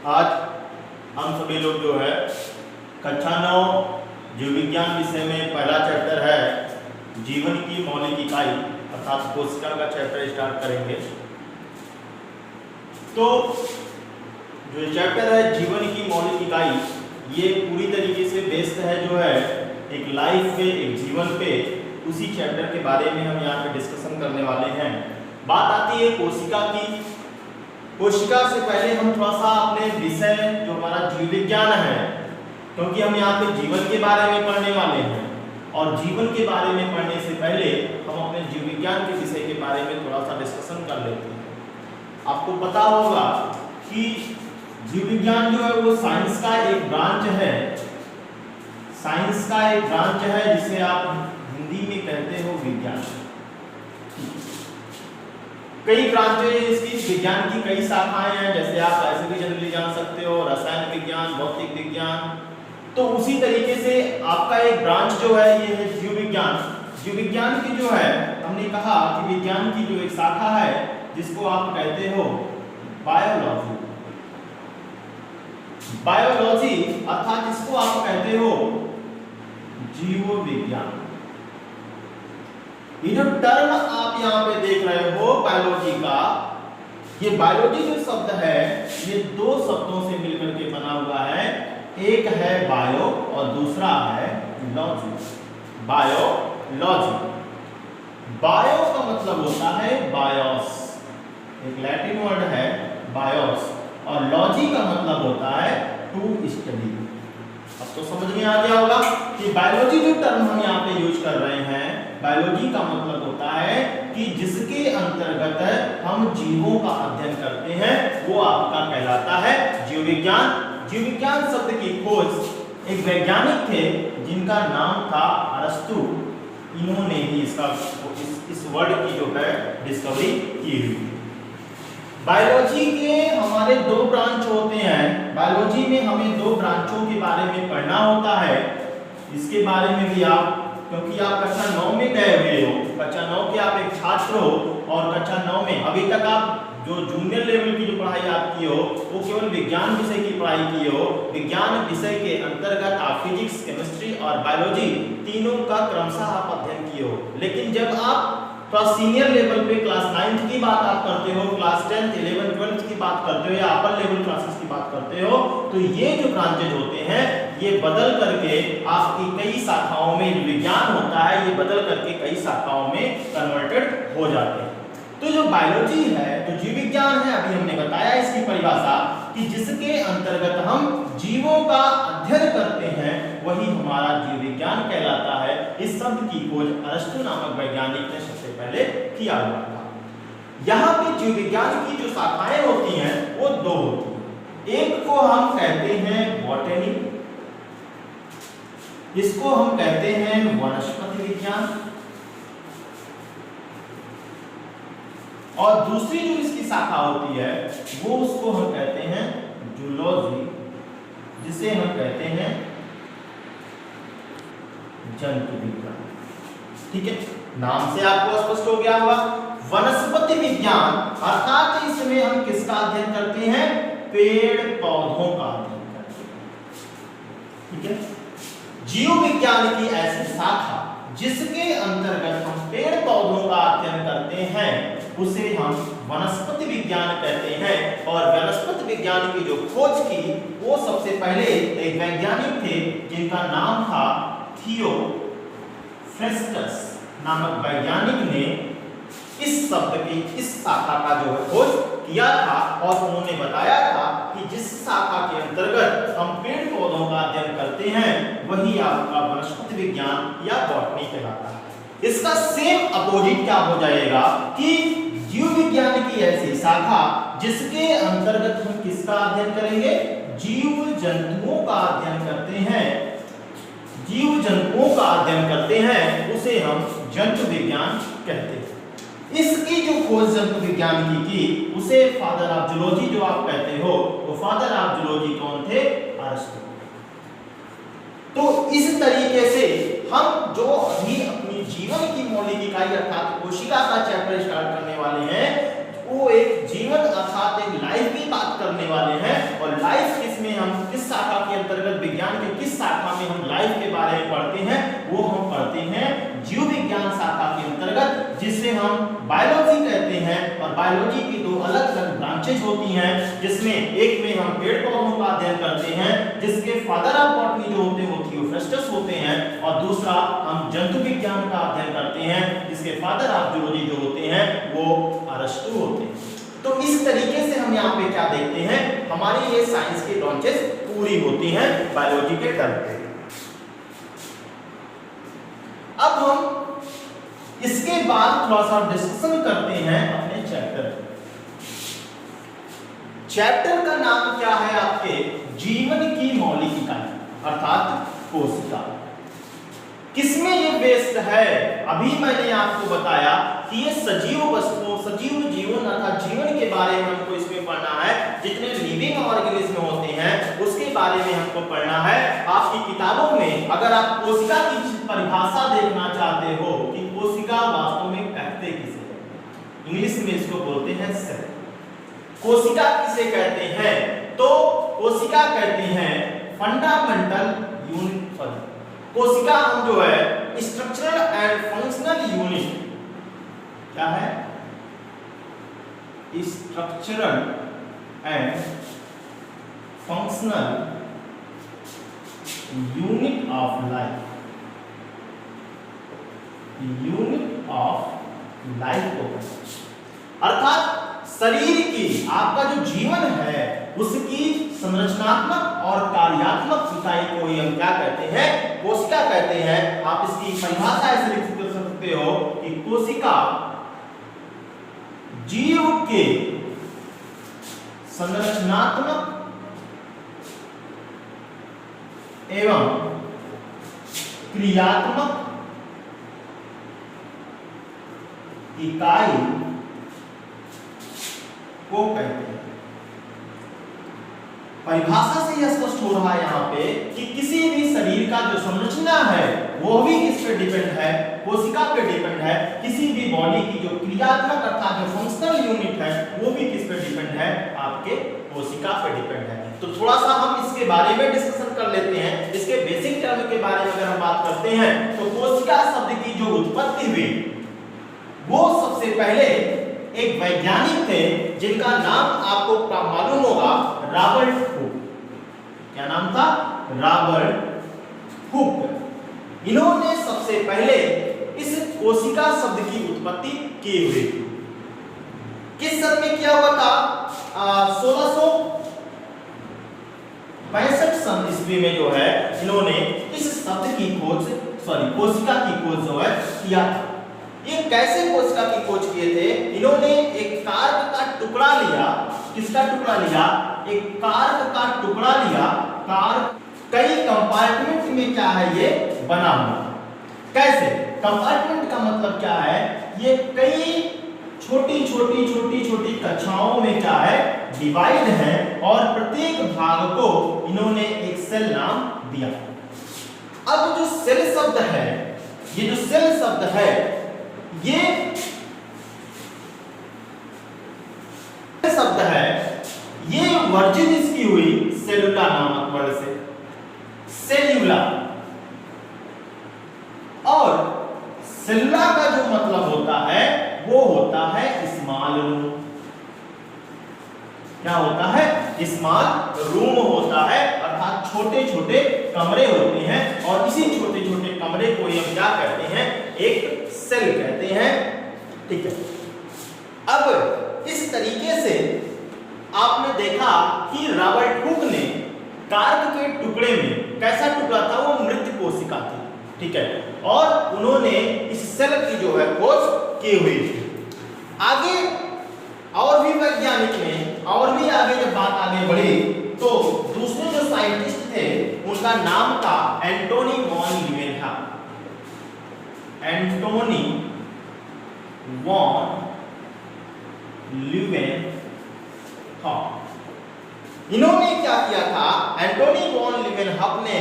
आज हम सभी लोग जो है कक्षा 9 जीव विज्ञान विषय में पहला चैप्टर है जीवन की मौलिक इकाई अर्थात कोशिका का चैप्टर स्टार्ट करेंगे। तो जो चैप्टर है जीवन की मौलिक इकाई ये पूरी तरीके से बेस्ड है जो है एक लाइफ पे, एक जीवन पे, उसी चैप्टर के बारे में हम यहाँ पे डिस्कशन करने वाले हैं। बात आती है कोशिका की। कोशिका से पहले हम थोड़ा सा अपने विषय जो हमारा जीव विज्ञान है, क्योंकि हम यहाँ पे जीवन के बारे में पढ़ने वाले हैं और जीवन के बारे में पढ़ने से पहले हम अपने जीव विज्ञान के विषय के बारे में थोड़ा सा डिस्कशन कर लेते हैं। आपको पता होगा कि जीव विज्ञान जो है वो साइंस का एक ब्रांच है, साइंस का एक ब्रांच है जिसे आप हिंदी में कहते हो विज्ञान। कई ब्रांचें इसकी, विज्ञान की कई शाखाएं हैं, जैसे आप ऐसे भी जनरली जान सकते हो रसायन विज्ञान, भौतिक विज्ञान। तो उसी तरीके से आपका एक ब्रांच जो है ये है जीव विज्ञान। जीव विज्ञान की जो है हमने कहा कि विज्ञान की जो एक शाखा है जिसको आप कहते हो बायोलॉजी। बायोलॉजी अर्थात इसको आप कहते हो जीव विज्ञान। ये जो टर्म आप यहाँ पे देख रहे हो बायोलॉजी का, ये बायोलॉजी जो शब्द है ये दो शब्दों से मिलकर के बना हुआ है। एक है बायो और दूसरा है लॉजी। बायोलॉजी, बायो का मतलब होता है बायोस, एक लैटिन वर्ड है बायोस, और लॉजी का मतलब होता है टू स्टडी। अब तो समझ में आ गया होगा कि बायोलॉजी जो टर्म हम यहाँ पे यूज कर रहे हैं, बायोलॉजी का मतलब होता है कि जिसके अंतर्गत हम जीवों का अध्ययन करते हैं वो आपका कहलाता है जीव विज्ञान। जीव विज्ञान शब्द की खोज एक वैज्ञानिक थे जिनका नाम था अरस्तु। इन्होंने ही इसका इस वर्ड की जो है डिस्कवरी की हुई। बायोलॉजी के हमारे दो ब्रांच होते हैं। बायोलॉजी में हमें दो ब्रांचों के बारे में पढ़ना होता है। इसके बारे में भी आप, क्योंकि आप कक्षा 9 में गए हुए हो, कक्षा 9 के आप एक छात्र हो और कक्षा 9 में अभी तक आप जो जूनियर लेवल की जो पढ़ाई आप की हो वो केवल विज्ञान विषय की पढ़ाई की हो। विज्ञान विषय के अंतर्गत आप फिजिक्स, केमिस्ट्री और बायोलॉजी तीनों का क्रमशः आप अध्ययन किए हो। लेकिन जब आप थोड़ा सीनियर लेवल पे क्लास 9th की बात आप करते हो, क्लास 10th, 11th, 12th की बात करते हो या अपर लेवल क्लासेस की बात करते हो, तो ये जो ब्रांचेज होते हैं ये बदल करके आपकी कई शाखाओं में विज्ञान होता है, ये बदल करके कई शाखाओं में कन्वर्टेड हो जाते हैं। तो जो बायोलॉजी है, जो जीव विज्ञान है, अभी हमने बताया इसकी परिभाषा कि जिसके अंतर्गत हम जीवों का अध्ययन करते हैं वही हमारा जीव विज्ञान कहलाता है। इस शब्द की खोज अरस्तु नामक वैज्ञानिक ने सबसे पहले किया हुआ था। यहाँ पे जीव विज्ञान की जो शाखाएं होती हैं वो दो होती हैं। एक को हम कहते हैं बॉटनी, इसको हम कहते हैं वनस्पति विज्ञान, और दूसरी जो इसकी शाखा होती है वो उसको हम कहते हैं जूलॉजी, जिसे हम कहते हैं जंतु विज्ञान। ठीक है, नाम से आपको स्पष्ट हो गया होगा। वनस्पति विज्ञान अर्थात इसमें हम किसका अध्ययन करते हैं? पेड़ पौधों का अध्ययन करते हैं। ठीक है, जीव विज्ञान की ऐसी शाखा जिसके अंतर्गत हम पेड़ पौधों का अध्ययन करते हैं उसे हम वनस्पति विज्ञान कहते हैं। और वनस्पति विज्ञान की जो खोज की वो सबसे पहले एक वैज्ञानिक थे जिनका नाम था थियोफ्रेस्टस नामक वैज्ञानिक ने इस शब्द की, इस शाखा का जो है खोज किया था और उन्होंने बताया था कि जिस शाखा के अंतर्गत हम पेड़ पौधों का अध्ययन करते हैं वही आपका वनस्पति विज्ञान या बॉटनी कहलाता है। इसका सेम अपोजिट क्या हो जाएगा कि जीव विज्ञान की ऐसी शाखा जिसके अंतर्गत हम किसका अध्ययन करेंगे? जीव जंतुओं का अध्ययन करते हैं। जीव जंतुओं का अध्ययन करते हैं उसे हम जंतु विज्ञान कहते हैं। इसकी जो खोज जंतु विज्ञान की उसे फादर ऑफ जूलॉजी जो आप कहते हो, वो फादर ऑफ जूलॉजी कौन थे? अरस्तु। तो इस तरीके से हम जो अभी अपनी जीवन की मौलिक इकाई अर्थात कोशिका का चैप्टर स्टार्ट करने वाले हैं, वो एक जीवन अर्थात एक लाइफ की बात करने वाले हैं। और लाइफ बायोलॉजी की दो अलग अलग ब्रांचेज होती हैं, जिसमें एक में हम पेड़ पौधों का अध्ययन करते हैं, जिसके फादर ऑफ बॉटनी जो होते हैं वो थियोफ्रास्टस होते हैं, और दूसरा हम जंतु विज्ञान का अध्ययन करते हैं, जिसके फादर ऑफ जूलॉजी जो होते हैं वो अरस्तु होते हैं। तो इस तरीके से हम यहाँ पे क्या देखते हैं, हमारी ये साइंस की ब्रांचेस पूरी होती हैं बायोलॉजी के टर्म पे। अब हम इसके बाद थोड़ा सा डिस्कशन करते हैं अपने चैप्टर। चैप्टर का नाम क्या है आपके, जीवन की मौलिक इकाई अर्थात कोशिका। किसमें ये बेस्ड है, अभी मैंने आपको बताया कि ये सजीव वस्तुओं, सजीव जीवन अर्थात जीवन के बारे में हमको इसमें पढ़ना है। जितने लिविंग ऑर्गेनिज्म होते हैं उसके बारे में हमको पढ़ना है। आपकी किताबों में अगर आप कोशिका की परिभाषा देखना चाहते हो कि कोशिका वास्तव में कहते किसे हैं, इंग्लिश में इसको बोलते हैं सेल। कोशिका किसे कहते हैं, तो कोशिका कहते हैं फंडामेंटल यूनिट फॉर। कोशिका हम जो है स्ट्रक्चरल एंड फंक्शनल यूनिट, क्या है, structural and functional unit of life, unit of life को, अर्थात शरीर की, आपका जो जीवन है उसकी संरचनात्मक और कार्यात्मक इकाई को ही हम क्या कहते हैं, कोशिका कहते हैं। आप इसकी परिभाषा ऐसे लिख सकते हो कि कोशिका जीव के संरचनात्मक एवं क्रियात्मक इकाई को कहते हैं। परिभाषा से यह स्पष्ट हो रहा है यहाँ पे कि किसी भी शरीर का जो संरचना है वो भी किस पे डिपेंड है, कोशिका पे डिपेंड है। किसी भी बॉडी की जो क्रियात्मक अर्थात जो फंक्शनल यूनिट है वो भी किस पे डिपेंड है, आपके कोशिका पे डिपेंड है। तो थोड़ा सा हम इसके बारे में डिस्कशन कर लेते हैं। इसके बेसिक टर्म के बारे में अगर हम बात करते हैं तो कोशिका शब्द की जो उत्पत्ति हुई वो सबसे पहले एक वैज्ञानिक थे जिनका नाम आपको मालूम होगा, रॉबर्ट हुक। क्या नाम था, रॉबर्ट हुक। इन्होंने सबसे पहले इस कोशिका शब्द की उत्पत्ति की हुई। किस सन में किया हुआ था, 1665 सन ईस्वी में जो है इन्होंने इस शब्द की खोज, कोशिका की खोज जो है किया था। ये कैसे कोशिका की खोज किए थे, इन्होंने एक कार्क का टुकड़ा लिया। किसका टुकड़ा लिया, एक कार्क का टुकड़ा लिया। कार्क कई कंपार्टमेंट में क्या है ये बना हुआ। कैसे, कंपार्टमेंट का मतलब क्या है, ये कई छोटी छोटी छोटी छोटी कक्षाओं में क्या है डिवाइड है, और प्रत्येक भाग को इन्होंने एक सेल नाम दिया। अब जो सेल शब्द है, ये जो सेल शब्द है ये शब्द है, ये वर्जित इसकी हुई सेलुला नामक वर्ड से, सेल्यूला। और सेलुला का जो मतलब होता है वो होता है स्मॉल रूम। क्या होता है, स्मॉल रूम होता है, अर्थात छोटे छोटे कमरे होते हैं। और इसी छोटे छोटे कमरे को हम क्या कहते हैं, एक सेल कहते हैं। ठीक है, अब इस तरीके से आपने देखा कि रॉबर्ट हुक ने कार्क के टुकड़े में, कैसा टुकड़ा था, वो मृत कोशिका थी। ठीक है, और उन्होंने इस सेल की जो है खोज की हुई थी। आगे और भी वैज्ञानिक ने और भी आगे जब बात आगे बढ़ी तो दूसरे जो साइंटिस्ट थे उनका नाम था Antony von Leeuwenhoek. Antony von Leeuwenhoek. इन्होंने क्या किया था, एंटोनी वॉन लीवेनहॉक ने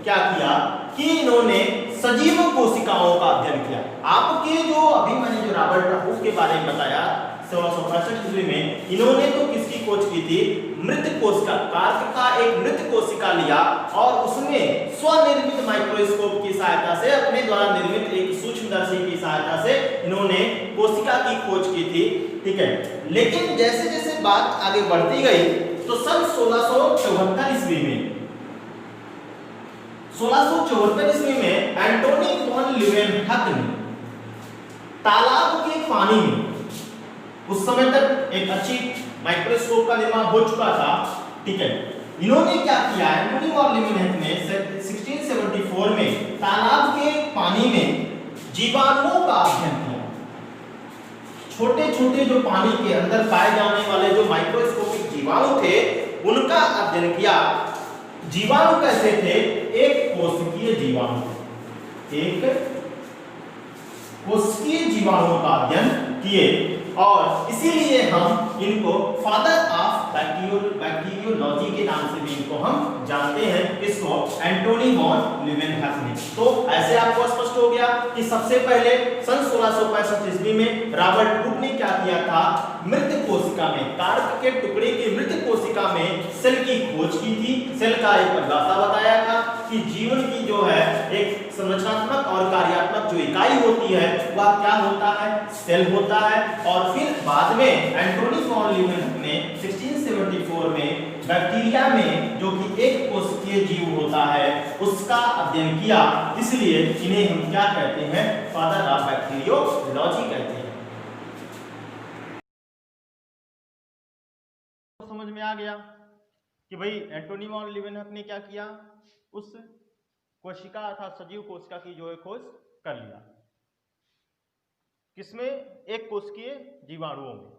क्या किया कि इन्होंने सजीव कोशिकाओं का अध्ययन किया। आपके जो अभी मैंने जो रॉबर्ट हुक के बारे में बताया 1665 ईस्वी में, इन्होंने तो किसकी खोज की थी? मृत कोशिका, कार्क का एक मृत कोशिका लिया और उसमें स्वनिर्मित माइक्रोस्कोप की सहायता से, अपने द्वारा निर्मित एक सूक्ष्मदर्शी की सहायता से इन्होंने कोशिका की खोज की थी। ठीक है, लेकिन जैसे जैसे बात आगे बढ़ती गई तो सन 1674 ईस्वी में 1674 ईस्वी में एंटोनी वॉन लीवेनहक ने तालाब के पानी में, उस समय तक एक अच्छी माइक्रोस्कोप का निर्माण हो चुका था। ठीक है, इन्होंने क्या किया, एंटोनी वॉन लीवेनहक ने 1674 में तालाब के पानी में जीवाणुओं का अध्ययन किया। छोटे छोटे जो पानी के अंदर पाए जाने वाले जो माइक्रोस्कोपिक जीवाणु थे उनका अध्ययन किया। जीवाणु कैसे थे? एक कोशिकीय जीवाणु, एक कोशिकीय जीवाणुओं का अध्ययन किए और इसीलिए हम इनको फादर ऑफ बैक्टीरियोलॉजी के नाम से भी इनको हम जानते हैं, इसको एंटोनी वॉन लीवेनहक ने। तो ऐसे आपको स्पष्ट हो गया कि सबसे पहले सन 1665 ईस्वी में रॉबर्ट हुक ने क्या किया था? मृत कोशिका में, कार्क के टुकड़े की मृत कोशिका में सेल की खोज की थी। सेल का एक परिभाषा बताया था कि जीवन की जो है एक संरचनात्मक और कार्यात्मक जो इकाई होती है वह क्या होता है? सेल होता है। और फिर बाद में एंटोनी वॉन लीवेनहक ने 1674 में बैक्टीरिया में, जो कि एक कोशिकीय जीव होता है, उसका अध्ययन किया। इसलिए इन्हें हम क्या कहते हैं? फादर ऑफ बैक्टीरियोलॉजी कहते हैं। समझ में आ गया कि भाई एंटोनी वॉन लीवेनहक ने क्या किया? उस कोशिका अर्थात सजीव कोशिका की जो है खोज कर लिया। किसमें? एक कोशिकीय जीवाणुओं में।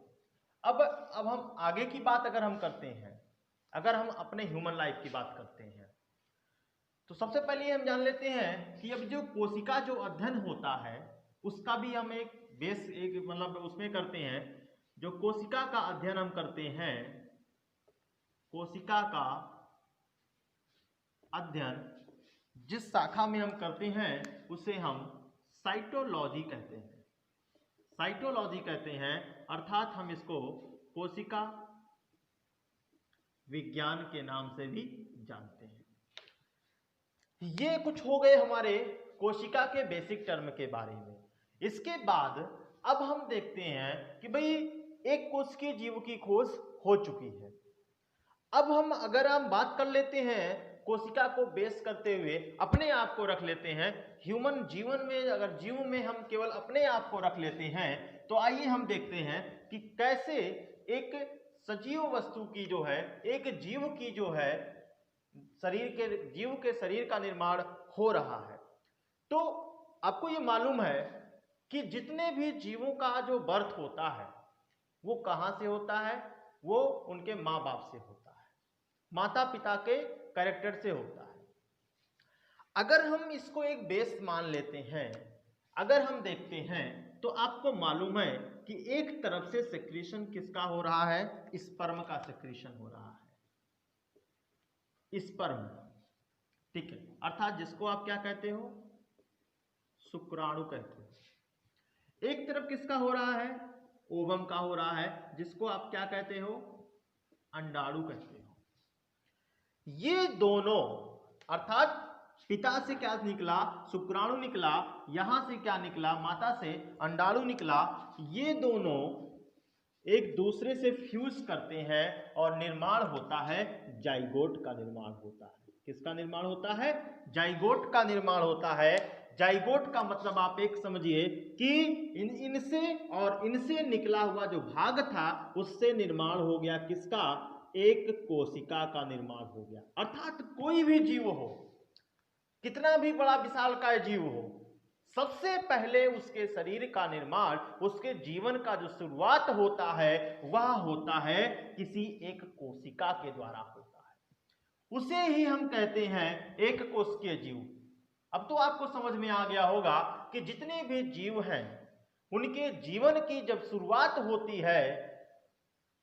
अब हम आगे की बात अगर हम करते हैं, अगर हम अपने ह्यूमन लाइफ की बात करते हैं, तो सबसे पहले हम जान लेते हैं कि अब जो कोशिका जो अध्ययन होता है उसका भी हम एक बेस, एक मतलब उसमें करते हैं। जो कोशिका का अध्ययन हम करते हैं, कोशिका का अध्ययन जिस शाखा में हम करते हैं उसे हम साइटोलॉजी कहते हैं। साइटोलॉजी कहते हैं, अर्थात हम इसको कोशिका विज्ञान के नाम से भी जानते हैं। ये कुछ हो गए हमारे कोशिका के बेसिक टर्म के बारे में। इसके बाद अब हम देखते हैं कि भाई एक कोशिकीय जीव की खोज हो चुकी है। अब अगर हम बात कर लेते हैं कोशिका को बेस करते हुए, अपने आप को रख लेते हैं ह्यूमन जीवन में, अगर जीव में हम केवल अपने आप को रख लेते हैं तो आइए हम देखते हैं कि कैसे एक सजीव वस्तु की जो है, एक जीव की जो है जीव के शरीर का निर्माण हो रहा है। तो आपको ये मालूम है कि जितने भी जीवों का जो बर्थ होता है वो कहां से होता है? वो उनके माँ बाप से होता है, माता पिता के कैरेक्टर से होता है। अगर हम इसको एक बेस मान लेते हैं, अगर हम देखते हैं तो आपको मालूम है कि एक तरफ से सेक्रेशन किसका हो रहा है? स्पर्म का सेक्रेशन हो रहा है, स्पर्म। ठीक है, अर्थात जिसको आप क्या कहते हो? शुक्राणु कहते हो। एक तरफ किसका हो रहा है? ओवम का हो रहा है, जिसको आप क्या कहते हो? अंडाणु कहते हो। ये दोनों, अर्थात पिता से क्या निकला? शुक्राणु निकला, यहां से क्या निकला? माता से अंडाणु निकला। ये दोनों एक दूसरे से फ्यूज करते हैं और निर्माण होता है जाइगोट का निर्माण होता है। किसका निर्माण होता है? जाइगोट का निर्माण होता है। जाइगोट का मतलब आप एक समझिए कि इनसे और इनसे निकला हुआ जो भाग था उससे निर्माण हो गया किसका? एक कोशिका का निर्माण हो गया। अर्थात कोई भी जीव हो, कितना भी बड़ा विशालकाय जीव हो, सबसे पहले उसके शरीर का निर्माण, उसके जीवन का जो शुरुआत होता है वह होता है किसी एक कोशिका के द्वारा होता है। उसे ही हम कहते हैं एक कोशिकीय जीव। अब तो आपको समझ में आ गया होगा कि जितने भी जीव हैं उनके जीवन की जब शुरुआत होती है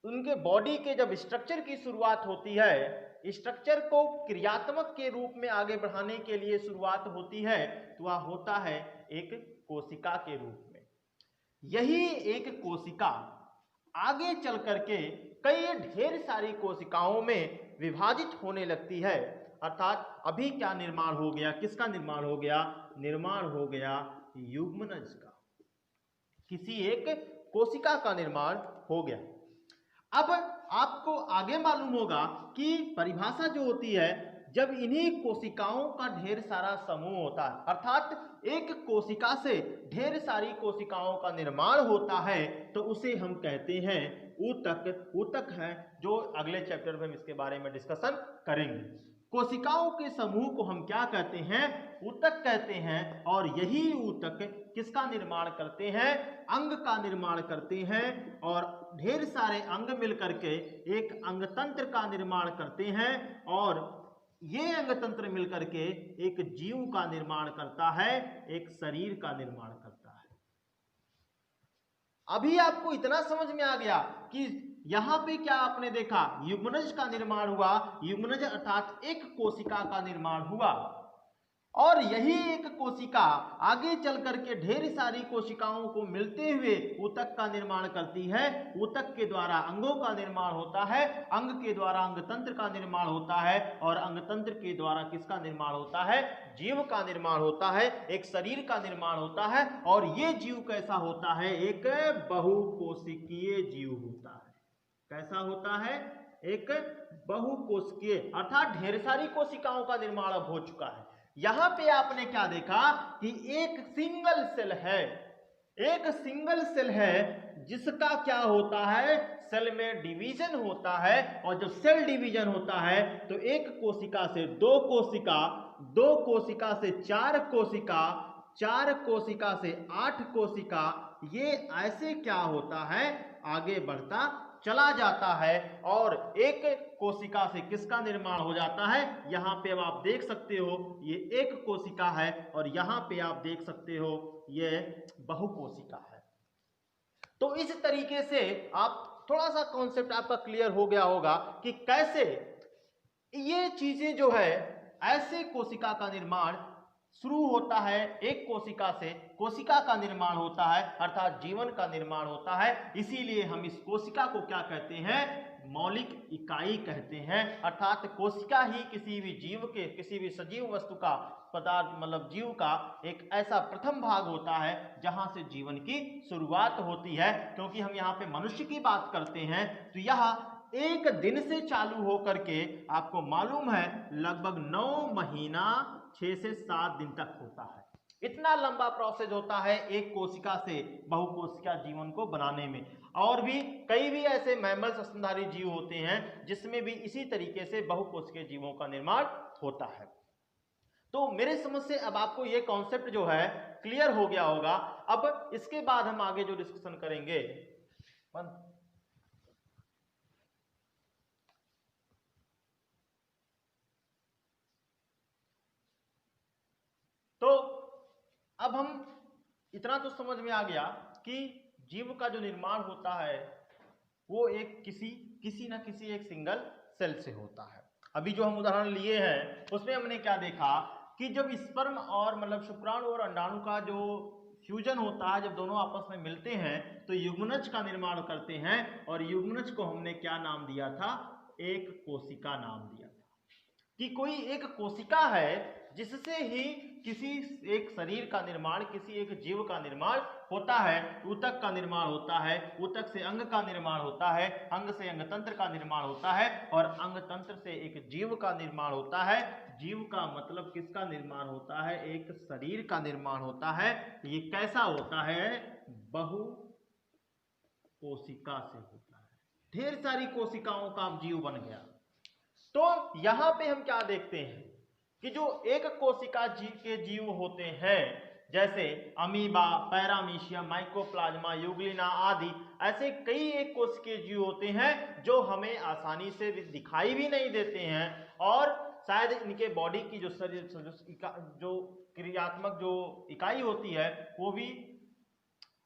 उनके बॉडी के जब स्ट्रक्चर की शुरुआत होती है, स्ट्रक्चर को क्रियात्मक के रूप में आगे बढ़ाने के लिए शुरुआत होती है, तो वह होता है एक कोशिका के रूप में। यही एक कोशिका आगे चल करके कई ढेर सारी कोशिकाओं में विभाजित होने लगती है। अर्थात अभी क्या निर्माण हो गया, किसका निर्माण हो गया? निर्माण हो गया युग्मनज का, किसी एक कोशिका का निर्माण हो गया। अब आपको आगे मालूम होगा कि परिभाषा जो होती है, जब इन्हीं कोशिकाओं का ढेर सारा समूह होता है, अर्थात एक कोशिका से ढेर सारी कोशिकाओं का निर्माण होता है, तो उसे हम कहते हैं ऊतक। ऊतक है जो अगले चैप्टर में हम इसके बारे में डिस्कशन करेंगे। कोशिकाओं के समूह को हम क्या कहते हैं? ऊतक कहते हैं। और यही ऊतक किसका निर्माण करते हैं? अंग का निर्माण करते हैं। और ढेर सारे अंग मिलकर के एक अंगतंत्र का निर्माण करते हैं, और ये अंगतंत्र मिलकर के एक जीव का निर्माण करता है, एक शरीर का निर्माण करता है। अभी आपको इतना समझ में आ गया कि यहां पे क्या आपने देखा? युग्मनज का निर्माण हुआ, युग्मनज अर्थात एक कोशिका का निर्माण हुआ, और यही एक कोशिका आगे चल करके ढेर सारी कोशिकाओं को मिलते हुए ऊतक का निर्माण करती है। ऊतक के द्वारा अंगों का निर्माण होता है, अंग के द्वारा अंगतंत्र का निर्माण होता है, और अंगतंत्र के द्वारा किसका निर्माण होता है? जीव का निर्माण होता है, एक शरीर का निर्माण होता है। और ये जीव कैसा होता है? एक बहुकोशिकीय जीव होता है। कैसा होता है? एक बहुकोशिकीय, अर्थात ढेर सारी कोशिकाओं का निर्माण अब हो चुका है। यहां पे आपने क्या देखा कि एक सिंगल सेल है, एक सिंगल सेल है जिसका क्या होता है? सेल में डिवीजन होता है। और जब सेल डिवीजन होता है तो एक कोशिका से दो कोशिका, दो कोशिका से चार कोशिका, चार कोशिका से 8 कोशिका, ये ऐसे क्या होता है? आगे बढ़ता चला जाता है। और एक कोशिका से किसका निर्माण हो जाता है? यहां पे अब आप देख सकते हो ये एक कोशिका है, और यहां पे आप देख सकते हो ये बहुकोशिका है। तो इस तरीके से आप थोड़ा सा कॉन्सेप्ट आपका क्लियर हो गया होगा कि कैसे ये चीजें जो है, ऐसे कोशिका का निर्माण शुरू होता है। एक कोशिका से कोशिका का निर्माण होता है, अर्थात जीवन का निर्माण होता है। इसीलिए हम इस कोशिका को क्या कहते हैं? मौलिक इकाई कहते हैं। अर्थात कोशिका ही किसी भी जीव के, किसी भी सजीव वस्तु का पदार्थ, मतलब जीव का एक ऐसा प्रथम भाग होता है जहां से जीवन की शुरुआत होती है। क्योंकि हम यहाँ पे मनुष्य की बात करते हैं, तो यह एक दिन से चालू होकर के आपको मालूम है लगभग 9 महीना 6 से 7 दिन तक होता है। इतना लंबा प्रोसेस होता है एक कोशिका से बहुकोशिका जीवन को बनाने में। और भी कई भी ऐसे मैमल्स, स्तनधारी जीव होते हैं जिसमें भी इसी तरीके से बहुकोशिकीय जीवों का निर्माण होता है। तो मेरे समझ से अब आपको ये कॉन्सेप्ट जो है क्लियर हो गया होगा। अब इसके बाद हम आगे जो डिस्कशन करेंगे, तो अब हम इतना तो समझ में आ गया कि जीव का जो निर्माण होता है वो एक किसी ना किसी एक सिंगल सेल से होता है। अभी जो हम उदाहरण लिए हैं उसमें हमने क्या देखा कि जब स्पर्म और मतलब शुक्राणु और अंडाणु का जो फ्यूजन होता है, जब दोनों आपस में मिलते हैं तो युग्मनज का निर्माण करते हैं। और युग्मनज को हमने क्या नाम दिया था? एक कोशिका नाम दिया था। कि कोई एक कोशिका है जिससे ही किसी एक शरीर का निर्माण, किसी एक जीव का निर्माण होता है। ऊतक का निर्माण होता है, ऊतक से अंग का निर्माण होता है, अंग से अंगतंत्र का निर्माण होता है, और अंगतंत्र से एक जीव का निर्माण होता है। जीव का मतलब किसका निर्माण होता है? एक शरीर का निर्माण होता है। ये कैसा होता है? बहु कोशिका से होता है। ढेर सारी कोशिकाओं का जीव बन गया। तो यहां पे हम क्या देखते हैं कि जो एक कोशिका के जीव होते हैं, जैसे अमीबा, पैरामीशियम, माइकोप्लाज्मा, यूग्लिना आदि, ऐसे कई एक कोशिकीय जीव होते हैं जो हमें आसानी से दिखाई भी नहीं देते हैं, और शायद इनके बॉडी की जो शरीर जो क्रियात्मक जो इकाई होती है वो भी।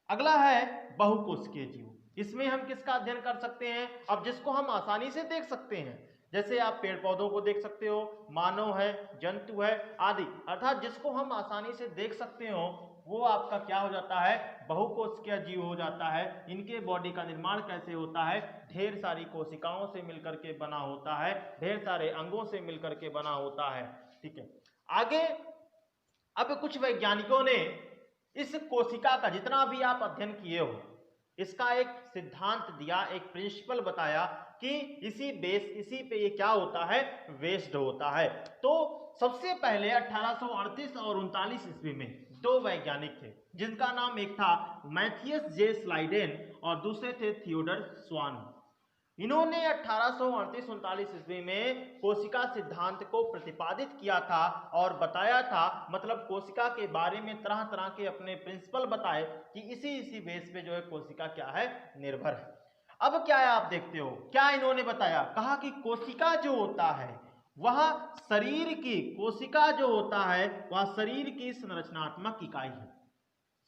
अगला है बहुकोशिकीय जीव। इसमें हम किसका अध्ययन कर सकते हैं? अब जिसको हम आसानी से देख सकते हैं, जैसे आप पेड़ पौधों को देख सकते हो, मानव है, जंतु है आदि, अर्थात जिसको हम आसानी से देख सकते हो वो आपका क्या हो जाता है? बहुकोशिकीय जीव हो जाता है। इनके बॉडी का निर्माण कैसे होता है? ढेर सारी कोशिकाओं से मिलकर के बना होता है, ढेर सारे अंगों से मिलकर के बना होता है। ठीक है, आगे अब कुछ वैज्ञानिकों ने इस कोशिका का जितना भी आप अध्ययन किए हो इसका एक सिद्धांत दिया, एक प्रिंसिपल बताया कि इसी पे ये क्या होता है? वेस्ड होता है। तो सबसे पहले 1838 और 39 ईस्वी में दो वैज्ञानिक थे जिनका नाम एक था मैथियस जे स्लाइडेन और दूसरे थे थियोडर स्वान। इन्होंने 1838-39 ईस्वी में कोशिका सिद्धांत को प्रतिपादित किया था और बताया था, मतलब कोशिका के बारे में तरह तरह के अपने प्रिंसिपल बताए कि इसी बेस पे जो है कोशिका क्या है? निर्भर है। अब क्या है आप देखते हो, क्या इन्होंने बताया? कहा कि कोशिका जो होता है वह शरीर की, कोशिका जो होता है वह शरीर की संरचनात्मक इकाई है।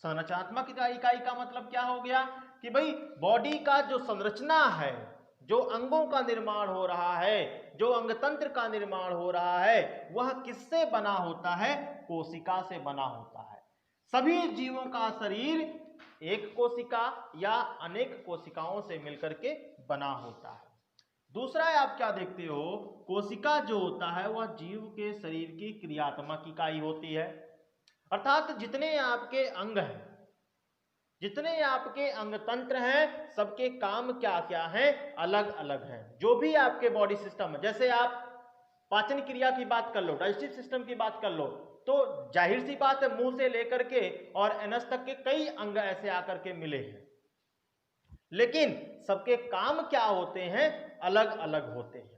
संरचनात्मक इकाई का मतलब क्या हो गया कि भाई बॉडी का जो संरचना है, जो अंगों का निर्माण हो रहा है, जो अंगतंत्र का निर्माण हो रहा है, वह किससे बना होता है? कोशिका से बना होता है। सभी जीवों का शरीर एक कोशिका या अनेक कोशिकाओं से मिलकर के बना होता है। दूसरा है, आप क्या देखते हो, कोशिका जो होता है वह जीव के शरीर की क्रियात्मक इकाई होती है। अर्थात जितने आपके अंग हैं, जितने आपके अंग तंत्र हैं, सबके काम क्या क्या हैं? अलग अलग हैं। जो भी आपके बॉडी सिस्टम है, जैसे आप पाचन क्रिया की बात कर लो, डाइजेस्टिव सिस्टम की बात कर लो, तो जाहिर सी बात है मुंह से लेकर के और एनस तक के कई अंग ऐसे आकर के मिले हैं, लेकिन सबके काम क्या होते हैं? अलग अलग होते हैं।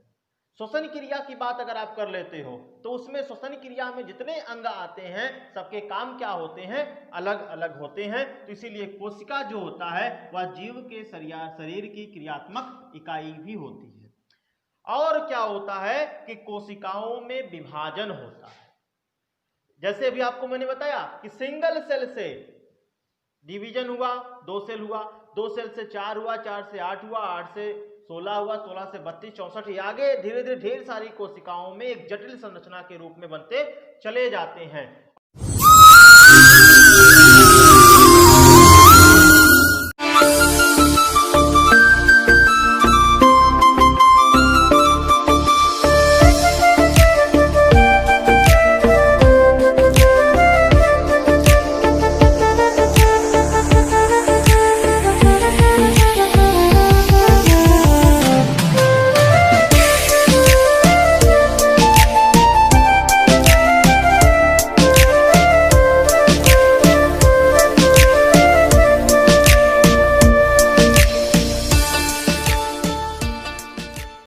श्वसन क्रिया की बात अगर आप कर लेते हो तो उसमें श्वसन क्रिया में जितने अंग आते हैं सबके काम क्या होते हैं? अलग अलग होते हैं। तो इसीलिए कोशिका जो होता है वह जीव के शरीर की क्रियात्मक इकाई भी होती है। और क्या होता है कि कोशिकाओं में विभाजन होता है। जैसे अभी आपको मैंने बताया कि सिंगल सेल से डिवीजन हुआ, 2 सेल हुआ, 2 सेल से 4 हुआ, 4 से 8 हुआ, 8 से 16 हुआ, 16 से 32, 64, आगे धीरे धीरे ढेर सारी कोशिकाओं में एक जटिल संरचना के रूप में बनते चले जाते हैं।